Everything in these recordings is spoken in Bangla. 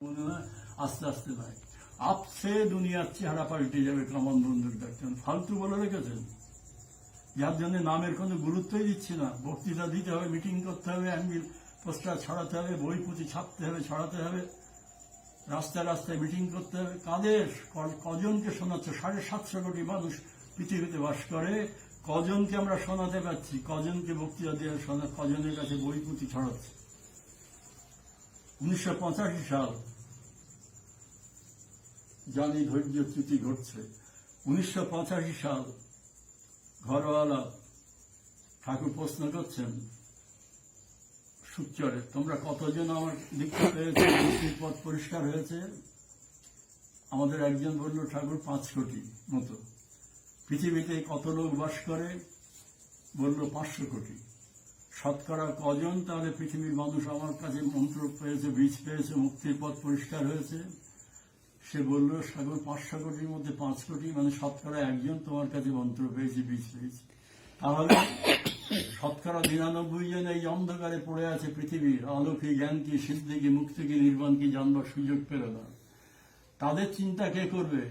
মনে হয় আস্তে আস্তে নয়, আপসে দুনিয়ার চেহারা পাল্টে যাবে। কামান বন্দুক ডাকছেন, ফালতু বলে রেখেছেন, যার জন্য নামের কোনো গুরুত্বই দিচ্ছে না। বক্তৃতা দিতে হবে, মিটিং করতে হবে, অ্যাঙ্গিল পোস্টার ছড়াতে হবে, বই পুঁথি ছাপতে হবে, ছড়াতে হবে, রাস্তায় রাস্তায় মিটিং করতে হবে। কাদের কজনকে শোনাচ্ছ? 750 কোটি মানুষ পৃথিবীতে বাস করে, কজনকে আমরা শোনাতে পারছি? কজনকে বক্তৃতা দিয়ে শোনা, কজনের কাছে বই পুঁথি ছড়াচ্ছে? 1985 সাল, জানি ধৈর্যচ্যুতি ঘটছে। 1985 সাল ঘরওয়ালা ঠাকুর প্রশ্ন করছেন সুচ্চরে, তোমরা কতজন আমার দীক্ষা পেয়েছে, মুক্তির পথ পরিষ্কার হয়েছে? আমাদের একজন বলল, ঠাকুর 5 কোটি মতো। পৃথিবীতে কত লোক বাস করে? বলল 500 কোটি। শতকরা কজন তাহলে পৃথিবীর মানুষ আমার কাছে মন্ত্র পেয়েছে, বীজ পেয়েছে, মুক্তির পথ পরিষ্কার হয়েছে? সে বলল, সাগর 500 কোটির মধ্যে 5 কোটি, মানে শতকরা একজন তোমার কাছে মন্ত্র পেয়েছে, বীজ পেয়েছে। তাহলে শতকরা 99 জন এই অন্ধকারে পড়ে আছে পৃথিবীর, আলো কি, জ্ঞান কি, সিদ্ধি কি, মুক্তি কি, নির্বাণ কি জানবার সুযোগ পেল না। তাদের চিন্তা কে করবে?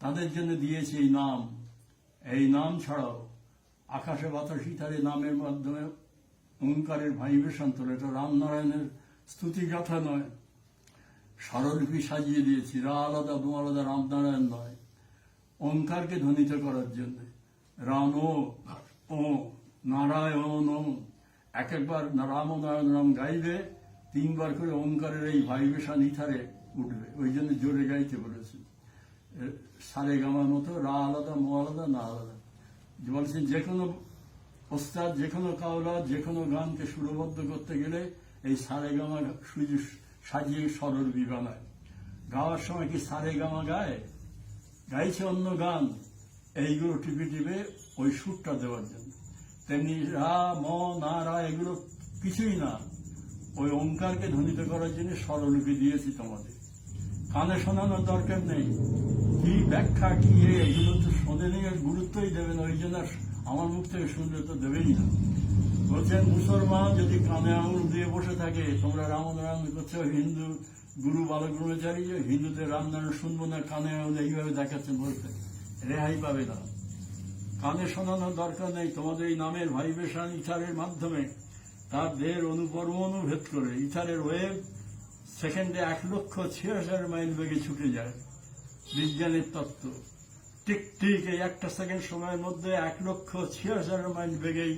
তাদের জন্য দিয়েছে এই নাম। এই নাম ছাড়াও আকাশে বাতাস ইত্যাদি নামের মাধ্যমে ওঙ্কারের ভাইব্রেশন তোলে। এটা রামনারায়ণের স্তুতি গাথা নয়, স্বরলিপি সাজিয়ে দিয়েছি। রা আলাদা, দু আলাদা, রামনারায়ণ নয়। ওঙ্কারকে ধ্বনিত করার জন্য রাম ও নারায়ণ, এক একবার রাম নারায়ণ রাম গাইবে, 3 বার করে ওঙ্কারের এই ভাইব্রেশন ইথারে উঠবে। ওই জন্য জোরে গাইতে বলেছি। সারে গামার মতো রা আলাদা, মো আলাদা, না আলাদা। বলছেন যে কোনো ওস্তাদ, যে কোনো কাওলা, যে কোনো গানকে সুরবদ্ধ করতে গেলে এই সারে গামা সাজিয়ে স্বরলিপি বানায়। গাওয়ার সময় কি সারে গামা গায়? গাইছে অন্য গান, এইগুলো টিপে টিপে ওই সুরটা দেওয়ার জন্য। তেমনি রা, ম, না, রা এগুলো কিছুই না, ওই ওঙ্কারকে ধ্বনিত করার জন্য স্বরলিপি দিয়েছি তোমাদের। কানে শোনানোর দরকার নেই, কি ব্যাখ্যা কি এগুলো তো শোনেনি, গুরুত্বই দেবে না। ওই জন্য আমার মুখ থেকে শুনলে তো দেবেই না। বলছেন মুসলমান যদি কানে আঙুল দিয়ে বসে থাকে, তোমরা রামনারায়ণ করছো, হিন্দু গুরু বালব্রহ্মচারী, হিন্দুদের রামনারায়ণ শুনবো না, কানে আঙুল এইভাবে দেখাচ্ছেন, বলতে রেহাই পাবে না। কানে শোনানোর দরকার নেই, তোমাদের এই নামের ভাইব্রেশন ইথারের মাধ্যমে তার দেহের অনুপরমাণু ভেদ করে ইথারের ওয়েভ সেকেন্ডে 1,86,000 মাইল বেগে ছুটে যায়। বিজ্ঞানের তত্ত্ব ঠিক ঠিক এই 1 সেকেন্ড সময়ের মধ্যে 1,86,000 মাইল বেগেই